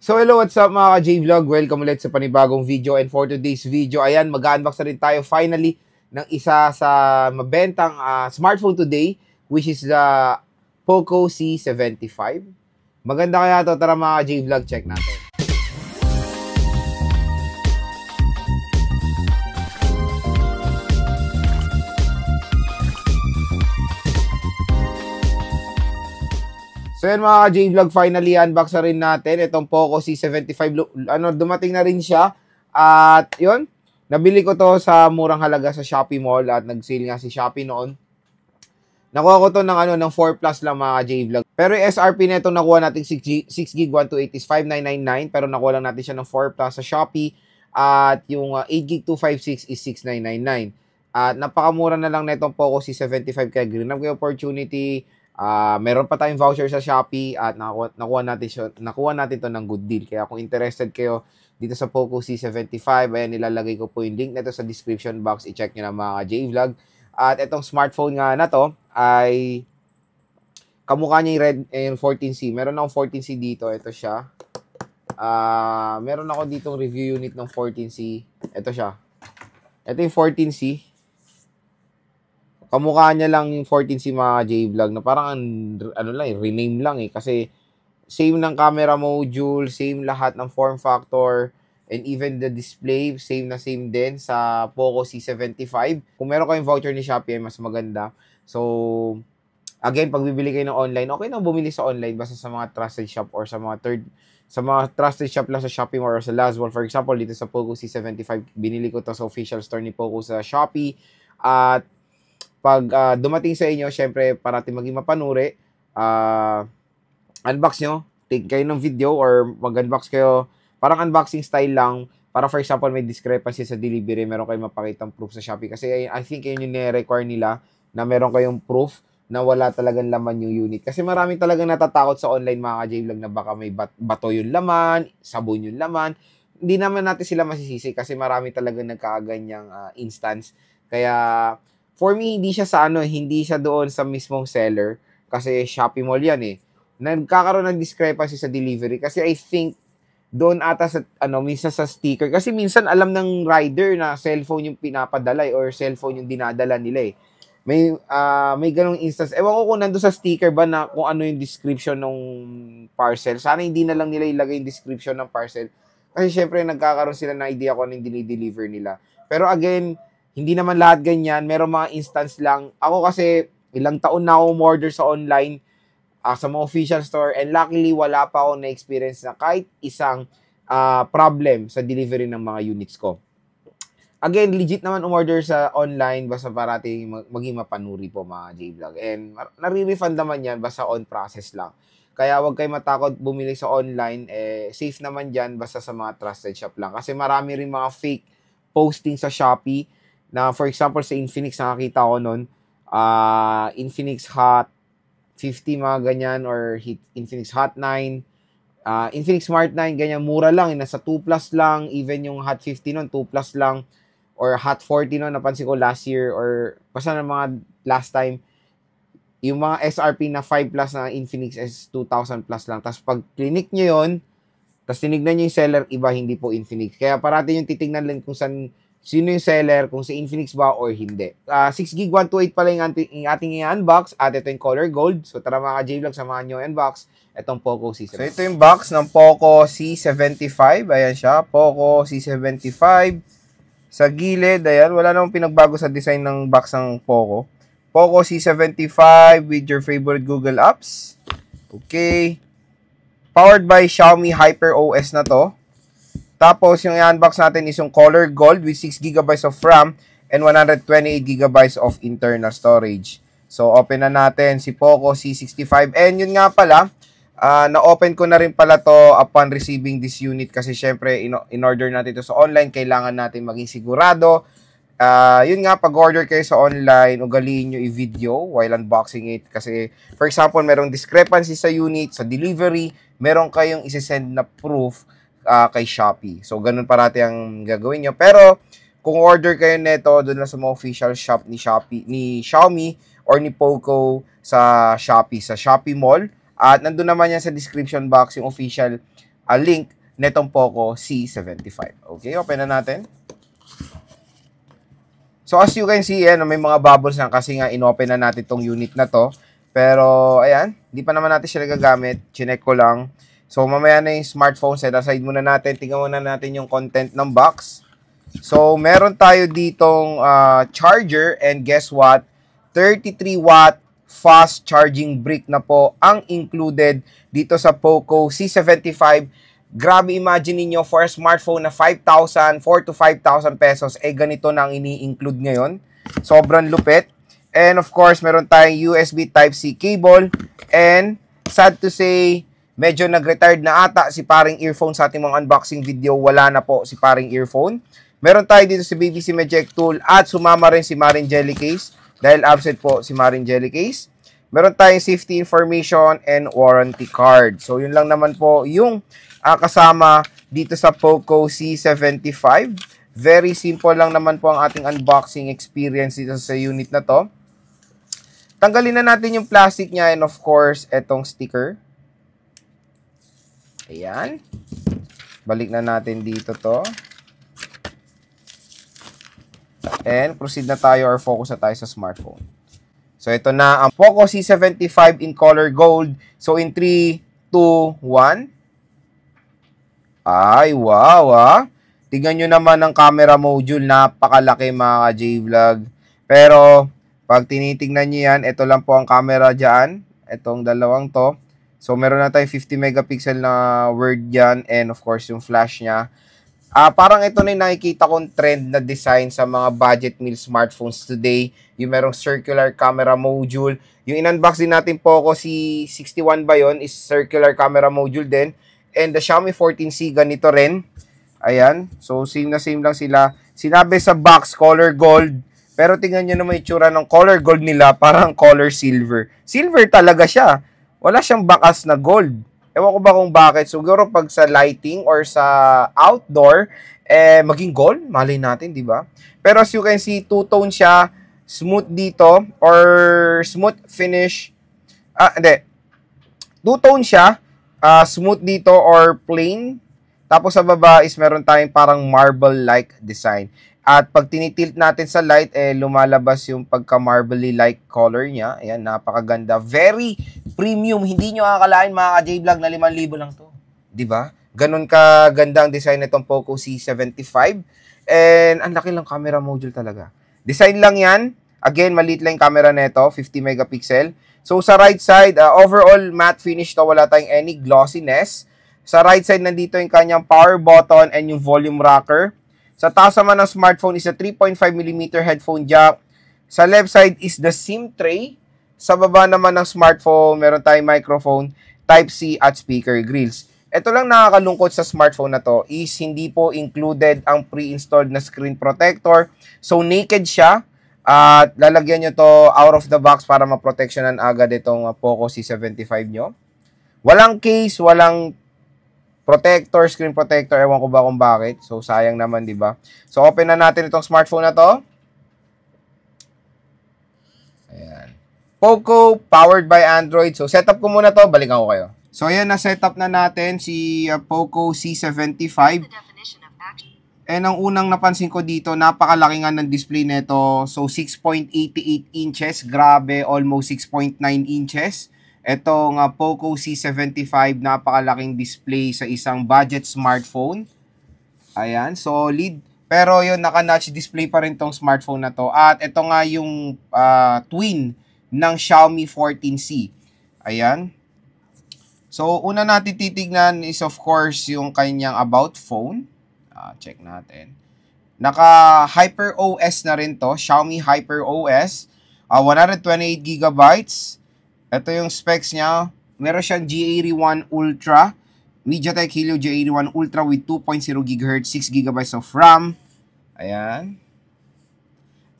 So hello, what's up mga ka-J-Vlog? Welcome ulit sa panibagong video, and for today's video, ayan, mag-unbox na rin tayo finally ng isa sa mabentang smartphone today, which is the Poco C75. Maganda kaya to, tara mga ka-J-Vlog, check natin. So yan mga ka-J-Vlog, finally unbox na rin natin itong Poco C75. Dumating na rin siya. At yun, nabili ko to sa murang halaga sa Shopee Mall at nag-sale nga si Shopee noon. Nakuha ko to ng 4 plus lang mga ka-J-Vlog. Pero yung SRP na ito nakuha natin 6GB 128 is 5,999. Pero nakuha lang natin siya ng 4 plus sa Shopee. At yung 8GB 256 is 6,999. At napakamura na lang na itong Poco C75 kaya grab ko yung opportunity. Meron pa tayong voucher sa Shopee at nakuha natin to ng good deal. Kaya kung interested kayo dito sa Poco C75, ayan, nilalagay ko po yung link nito sa description box. I-check nyo na mga J-Vlog. At itong smartphone nga na to ay kamukha niya yung 14C. Meron akong 14C dito. Ito siya. Meron ako ditong review unit ng 14C. Ito siya. Ito yung 14C. Kamukha niya lang yung 14C mga J-Vlog na parang rename lang kasi same ng camera module, same lahat ng form factor, and even the display, same din sa Poco C75. Kung meron kayong voucher ni Shopee ay mas maganda. So, again, pag bibili kayo ng online, okay na bumili sa online basta sa mga trusted shop or sa mga trusted shop lang sa Shopee Mall or sa Lazwell. For example, dito sa Poco C75, binili ko to sa official store ni Poco sa Shopee. At pag dumating sa inyo, syempre, para natin maging mapanuri, unbox nyo, take kayo ng video or mag-unbox kayo, parang unboxing style lang, para for example, may discrepancy sa delivery, meron kayong mapakitang proof sa Shopee. Kasi I think yun yung nire-require nila, na meron kayong proof na wala talagang laman yung unit. Kasi marami talagang natatakot sa online mga ka-J-Vlog na baka may bato yung laman, sabon yung laman. Hindi naman natin sila masisisi kasi marami talagang nagkakaganyang instance. Kaya for me, hindi siya doon sa mismong seller kasi Shopee Mall yan Nagkakaroon ng discrepancy sa delivery kasi I think doon ata sa minsan sa sticker kasi minsan alam ng rider na cellphone yung pinapadala or cellphone yung dinadala nila May ganong instance. Ewan ko kung nandoon sa sticker ba na kung ano yung description ng parcel. Sana hindi na lang nila ilagay yung description ng parcel kasi syempre nagkakaroon sila ng idea kung ano yung dinideliver nila. Pero again, hindi naman lahat ganyan. Meron mga instance lang. Ako kasi, ilang taon na ako order sa online sa mga official store and luckily, wala pa ako na-experience na kahit isang problem sa delivery ng mga units ko. Again, legit naman umorder sa online basta parating maging mapanuri po mga J-Vlog. And nare-refund naman yan basta on process lang. Kaya huwag kayo matakot bumili sa online. Safe naman dyan basta sa mga trusted shop lang. Kasi marami rin mga fake posting sa Shopee na for example sa Infinix nakakita ko nun, Infinix Hot 50 mga ganyan or Infinix Hot 9, Infinix Smart 9 ganyan, mura lang, nasa 2 plus lang, even yung Hot 50 nun 2 plus lang, or Hot 40 nun, napansin ko last year or basta na mga last time, yung mga SRP na 5 plus na Infinix is 2,000 plus lang. Tapos pag clinic nyo yun, tapos tinignan nyo yung seller, iba, hindi po Infinix. Kaya parati yung titignan lang kung sino yung seller, kung si Infinix ba or hindi. 6GB 128 pala yung ating i-unbox at ito yung color gold. So tara mga J-Vlog, samahan nyo unbox itong Poco C75. So ito yung box ng Poco C75. Ayan siya, Poco C75. Sa gilid, ayan, wala namang pinagbago sa design ng box ng Poco. Poco C75 with your favorite Google apps. Okay. Powered by Xiaomi Hyper OS na to. Tapos, yung i-unbox natin is yung color gold with 6GB of RAM and 128GB of internal storage. So, open na natin si Poco C65. And yun nga pala, na-open ko na rin pala to upon receiving this unit kasi syempre, in-order natin ito sa online. Kailangan natin maging sigurado. Yun nga, pag-order kayo sa online, ugaliin nyo i-video while unboxing it. Kasi, for example, merong discrepancy sa unit, sa delivery, meron kayong isi-send na proof kay Shopee. So, ganun parati ang gagawin nyo. Pero, kung order kayo neto doon na sa mga official shop ni Xiaomi or ni Poco sa Shopee Mall, at nandun naman yan sa description box yung official link netong Poco C75. Okay, open na natin. So as you can see, may mga bubbles na kasi nga inopen na natin tong unit na to. Pero ayan, hindi pa naman natin siya nagagamit. Chinek ko lang. So mamaya na yung smartphone, set aside muna natin. Tingnan muna natin yung content ng box. So meron tayo ditong charger, and guess what? 33 watt fast charging brick na po ang included dito sa Poco C75. Grabe, imagine niyo for a smartphone na 4 to 5,000 pesos, ganito na ang ini-include ngayon. Sobrang lupit. And of course, meron tayong USB Type-C cable. And sad to say, medyo nag-retired na ata si paring earphone sa ating mga unboxing video. Wala na po si paring earphone. Meron tayo dito si BBC Eject Tool at sumama rin si Marin Jelly Case dahil absent po si Marin Jelly Case. Meron tayong safety information and warranty card. So yun lang naman po yung kasama dito sa Poco C75. Very simple lang naman po ang ating unboxing experience dito sa unit na to. Tanggalin na natin yung plastic niya and of course, etong sticker. Ayan. Balik na natin dito to. And proceed na tayo or focus na tayo sa smartphone. So ito na ang Poco C75 in color gold. So in 3, 2, 1. Ay, wow, Tingnan nyo naman ang camera module. Napakalaki mga ka-J-Vlog. Pero, pag tinitingnan nyo yan, ito lang po ang camera dyan. Itong dalawang to. So, meron na tayong 50 megapixel na word dyan. And of course, yung flash nya. Parang ito na yung nakikita kong trend na design sa mga budget meal smartphones today. Yung merong circular camera module. Yung in-unbox din natin Poco C61 ba yun? Is circular camera module din. And the Xiaomi 14C, ganito rin. Ayan. So, same na same lang sila. Sinabi sa box, color gold. Pero tingnan nyo naman yung itsura ng color gold nila, parang color silver. Silver talaga siya. Wala siyang bakas na gold. Ewan ko ba kung bakit. Siguro pag sa lighting or sa outdoor, maging gold. Malay natin, di ba? Pero as you can see, two-tone siya. Smooth dito or smooth finish. Hindi. Two-tone siya. Smooth dito or plain. Tapos sa baba is meron tayong parang marble-like design. At pag tinitilt natin sa light, lumalabas yung pagka-marbly-like color niya. Ayan, napakaganda. Very premium. Hindi nyo akalain mga ka-J-Vlog na 5,000 lang to. Diba? Ganun kaganda ang design nitong Poco C75. And ang laki lang camera module talaga. Design lang yan. Again, maliit lang yung camera nito, 50 megapixel. So, sa right side, overall matte finish to, wala tayong any glossiness. Sa right side, nandito yung kanyang power button and yung volume rocker. Sa taas naman ng smartphone is a 3.5mm headphone jack. Sa left side is the SIM tray. Sa baba naman ng smartphone, meron tayong microphone, Type-C at speaker grills. Ito lang nakakalungkot sa smartphone na to is hindi po included ang pre-installed na screen protector. So, naked siya. At lalagyan nyo to out of the box para maproteksyonan agad itong Poco C75 nyo. Walang case, walang protector, screen protector. Ewan ko ba kung bakit. So, sayang naman, di ba? So, open na natin itong smartphone na to. Ayan. Poco, powered by Android. So, setup ko muna to. Balikan ko kayo. So, ayan, na-setup na natin si Poco C75. And ang unang napansin ko dito, napakalaki nga ng display nito. So, 6.88 inches. Grabe, almost 6.9 inches. Itong Poco C75, napakalaking display sa isang budget smartphone. Ayan, solid. Pero yun, naka-notch display pa rin tong smartphone na to. At ito nga yung twin ng Xiaomi 14C. Ayan. So, una natin titignan is of course yung kanyang about phone. Check natin. Naka HyperOS na rin to. Xiaomi HyperOS. 128GB. Ito yung specs niya. Meron siyang G81 Ultra. MediaTek Helio G81 Ultra with 2.0 GHz, 6GB of RAM. Ayan.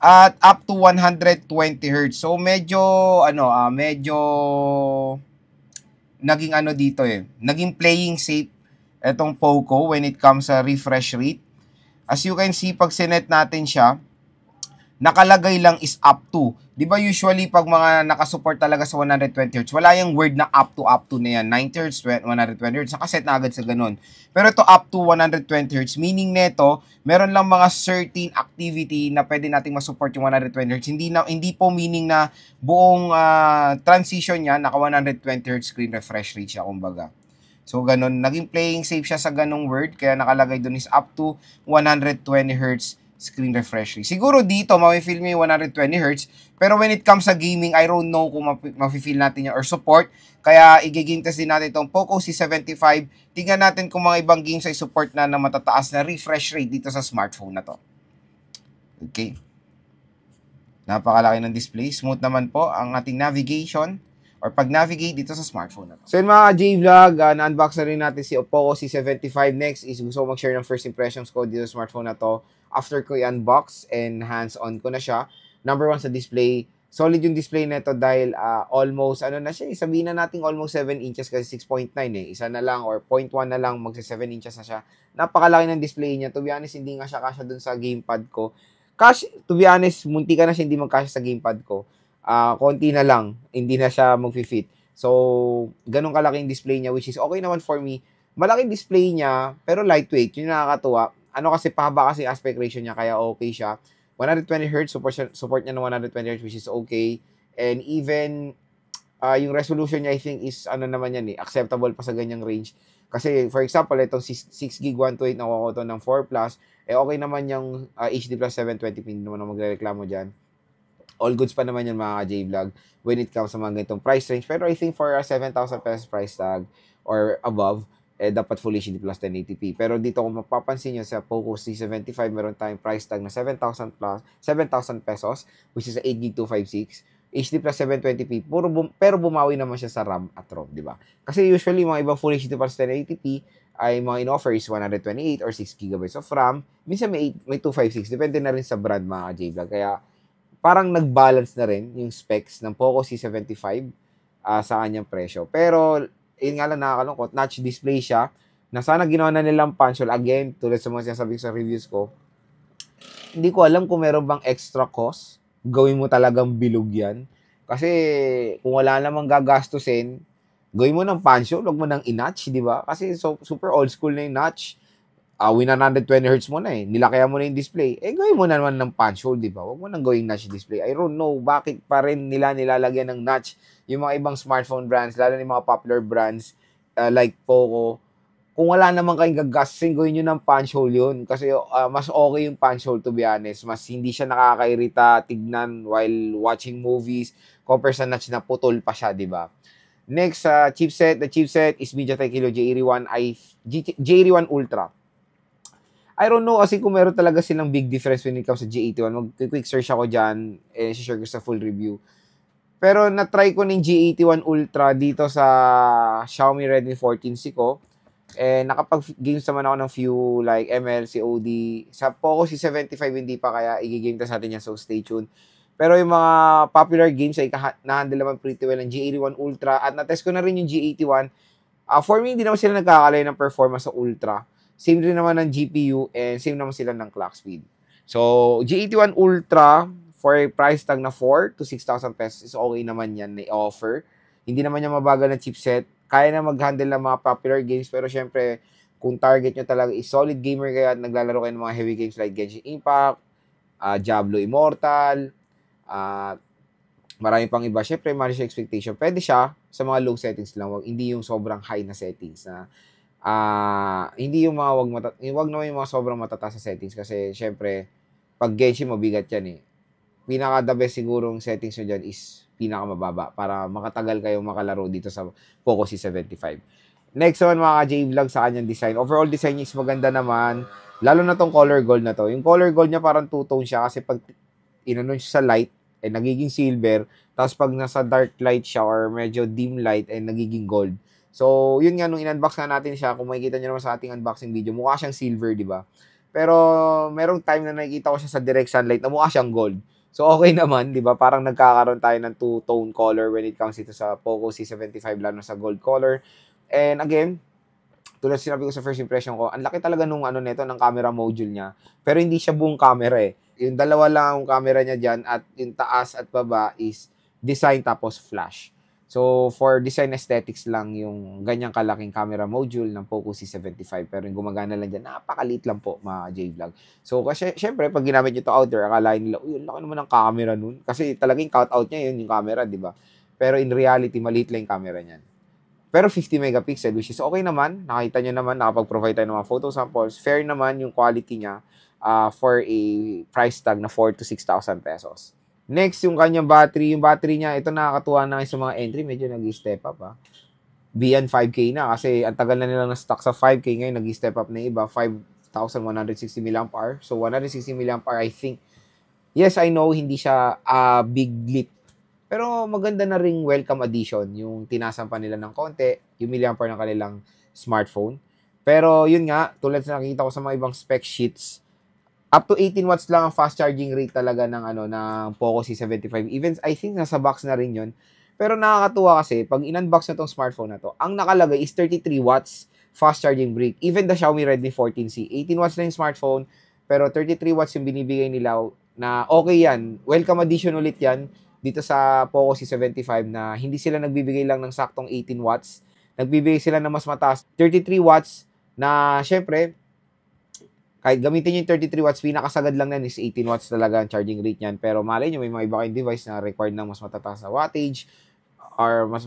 At up to 120Hz. So, medyo, medyo naging dito naging playing safe etong Poco when it comes sa refresh rate. As you can see, pag sinet natin siya, nakalagay lang is up to. Di ba usually pag mga nakasupport talaga sa 120Hz, wala yung word na up to na yan. 90Hz, 120Hz, nakaset na agad sa ganun. Pero ito up to 120Hz, meaning neto, meron lang mga certain activity na pwede nating masupport yung 120Hz. Hindi po meaning na buong transition niya, naka 120Hz screen refresh rate siya, kumbaga. So, ganun. Naging playing safe siya sa ganung word, kaya nakalagay dun is up to 120Hz screen refresh rate. Siguro dito, ma-feel mo yung 120Hz, pero when it comes sa gaming, I don't know kung ma-feel natin yan or support. Kaya, i-game test din natin itong Poco C75. Tingnan natin kung mga ibang games ay support na matataas na refresh rate dito sa smartphone na to. Okay. Napakalaki ng display. Smooth naman po ang ating navigation or pag-navigate dito sa smartphone na to. So yun mga J-Vlog, na-unbox na rin natin si Poco C75. Next is gusto ko mag-share ng first impressions ko dito sa smartphone na to. After ko i-unbox and hands-on ko na siya. Number 1 sa display. Solid yung display nito dahil almost, na siya, sabihin na natin almost 7 inches kasi 6.9 eh. Isa na lang or 0.1 na lang, magsa 7 inches na siya. Napakalaki ng display niya. To be honest, hindi nga siya kasya dun sa gamepad ko. To be honest, munti ka na siya hindi magkasya sa gamepad ko. Konti na lang, hindi na siya mag-fit. So, ganun kalaking display niya, which is okay naman for me. Malaking display niya, pero lightweight. Yun yung nakakatuwa. Kasi pahaba kasi aspect ratio niya, kaya okay siya. 120Hz, support niya ng 120Hz, which is okay. And even, yung resolution niya, I think, is, naman yan acceptable pa sa ganyang range. Kasi, for example, itong 6GB 128 na kuha ko ng 4 Plus, okay naman yung HD Plus 720p, hindi naman magre-reklamo dyan. All goods pa naman yan mga J-Vlog when it comes sa mga ganitong price range. Pero I think for a 7,000 pesos price tag or above, dapat Full HD Plus 1080p. Pero dito kung mapapansin nyo sa Poco C75, meron tayong price tag na 7,000 pesos, which is 8GB 256. HD Plus 720p, pero bumawi naman siya sa RAM at ROM, di ba? Kasi usually, mga ibang Full HD Plus 1080p ay mga in-offer is 128 or 6GB of RAM. Minsan may 256, depende na rin sa brand mga J-Vlog. Kaya, parang nag-balance na rin yung specs ng Poco C75 sa kanyang presyo. Pero, yun nga lang nakakalungkot, notch display siya, na sana ginawa na nilang punch hole. Again, tulad sa mga sinasabi sa reviews ko, hindi ko alam kung meron bang extra cost, gawin mo talagang bilog yan. Kasi, kung wala namang gagastusin, gawin mo ng punch hole, huwag mo nang in-notch, di ba? Kasi super old school na yung notch. 120Hz mo na nilakayan mo na yung display. Gawin mo naman ng punch hole, di ba? Huwag mo nang gawing notch display. I don't know bakit pa rin nila nilalagyan ng notch yung mga ibang smartphone brands, lalo na yung mga popular brands like Poco. Kung wala naman kayong gagastusin, gawin nyo ng punch hole yun. Kasi mas okay yung punch hole, to be honest. Mas hindi siya nakakairita tignan while watching movies compare sa notch na putol pa siya, di ba? Next, chipset. The chipset is MediaTek Helio J81 Ultra. I don't know kasi kung meron talaga silang big difference when it comes sa G81. Mag-quick search ako dyan and share ko sa full review. Pero na-try ko ng G81 Ultra dito sa Xiaomi Redmi 14C ko. Nakapag-games naman ako ng few like ML, COD. Sa Poco C75 hindi pa, kaya i-game test natin yan, so stay tuned. Pero yung mga popular games ay na-handle naman pretty well ng G81 Ultra. At na-test ko na rin yung G81. For me, hindi naman sila nagkakalay ng performance sa Ultra. Same rin naman ng GPU and same naman sila ng clock speed. So, G81 Ultra for a price tag na 4 to 6,000 pesos is okay naman yan na offer. Hindi naman yan mabagal na chipset. Kaya na mag-handle ng mga popular games, pero syempre, kung target nyo talaga is solid gamer kayo at naglalaro kayo ng mga heavy games like Genshin Impact, Diablo Immortal, marami pang iba. Syempre, manage expectation. Pwede siya sa mga low settings lang. Hindi yung sobrang high na settings na hindi yung mga wag naman yung mga sobrang matataas sa settings kasi syempre pag Genshin mabigat yan pinaka the best sigurong settings nyo dyan is pinaka mababa para makatagal kayong makalaro dito sa Poco C75. Next naman mga J-Vlog sa kanyang design. Overall design niya is maganda naman, lalo na tong color gold na to. Yung color gold niya parang two-tone siya kasi pag inanon siya sa light nagiging silver, tapos pag nasa dark light siya or medyo dim light nagiging gold. So, yun nga, nung in-unbox nga natin siya, kung makikita nyo naman sa ating unboxing video, mukha siyang silver, di ba? Pero, merong time na nakikita ko siya sa direct sunlight na mukha siyang gold. So, okay naman, di ba? Parang nagkakaroon tayo ng two-tone color when it comes ito sa Poco C75, lalo sa gold color. And again, tulad sinabi ko sa first impression ko, ang laki talaga nung neto, ng camera module niya. Pero hindi siya buong camera Yung dalawa lang ang camera niya dyan at yung taas at baba is design tapos flash. So, for design aesthetics lang yung ganyang kalaking camera module ng Poco C75. Pero yung gumagana lang dyan, napakaliit lang po, mga J-Vlog. So, kasi, syempre, pag ginamit nyo ito out there, akalain nila, uy, ang laki naman ng camera nun. Kasi talagang cut-out niya yun, yung camera, di ba? Pero in reality, maliit lang yung camera niyan. Pero 50 megapixel, which is okay naman. Nakita nyo naman, nakapag-provide tayo ng mga photo samples. Fair naman yung quality niya for a price tag na 4,000 to 6,000 pesos. Next, yung kanyang battery. Yung battery niya, ito nakakatuwa na sa mga entry. Medyo nag-step up, ha. Beyond 5K na kasi ang tagal na nilang na-stock sa 5K. Ngayon, nag-step up na iba. 5,160 mAh. So, 160 mAh, I think. Yes, I know, hindi siya big leap. Pero maganda na ring welcome addition. Yung tinasan pa nila ng konti. Yung milliampere ng kanilang smartphone. Pero, yun nga, tulad sa nakikita ko sa mga ibang spec sheets, up to 18 watts lang ang fast charging rate talaga ng Poco C75. Even, I think, nasa box na rin yun. Pero nakakatuwa kasi, pag in-unbox na tong smartphone na to, ang nakalagay is 33 watts fast charging brick. Even the Xiaomi Redmi 14C, 18 watts na yung smartphone, pero 33 watts yung binibigay nila na okay yan. Welcome addition ulit yan dito sa Poco C75 na hindi sila nagbibigay lang ng saktong 18 watts. Nagbibigay sila ng mas mataas, 33 watts na, syempre, kahit gamitin yung 33 watts, pinakasagad lang yan is 18 watts talaga ang charging rate niyan. Pero malay nyo, may mga iba kayong device na required ng mas matataas na wattage or mas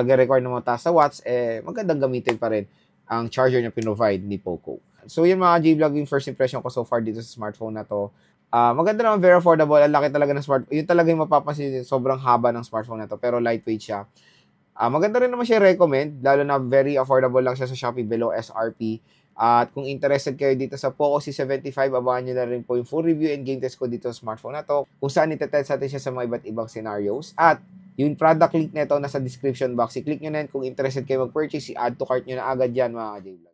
nag-require ng mataas na watts, magandang gamitin pa rin ang charger na pinrovide ni Poco. So yun mga J-Vlog, yung first impression ko so far dito sa smartphone na to. Maganda naman, very affordable. Ang laki talaga ng smartphone. Yun talaga yung mapapansin, sobrang haba ng smartphone na to, pero lightweight siya. Maganda rin naman siya recommend, lalo na very affordable lang siya sa Shopee below SRP. At kung interested kayo dito sa Poco C75, abangan nyo na rin po yung full review and game test ko dito sa smartphone na to, kung saan itetest natin siya sa mga iba't ibang scenarios. At yung product link nito nasa description box, i-click nyo na yun. Kung interested kayo mag-purchase, i-add to cart nyo na agad yan mga J-Vlog.